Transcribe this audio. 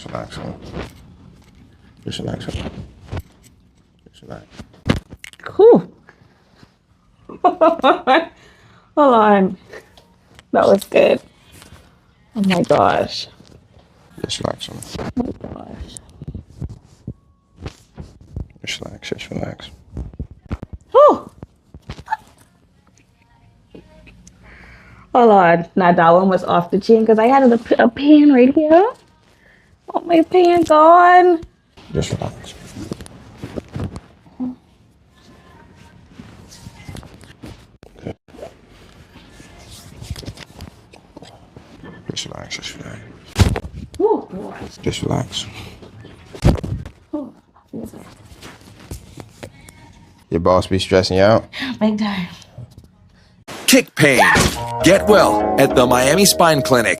relax, huh? Just relax, huh? Just relax. Whew. Hold on. That was good. Oh my gosh. Just relax, huh? Oh my gosh. Just relax, just relax. Whew. Hold on. Now that one was off the chin because I had a pen right here. Oh, my pen gone. Just relax. Okay. Just relax, just relax. Oh boy. Just relax. Whew. Your boss be stressing you out? Big time. Kick pain. Get well at the Miami Spine Clinic.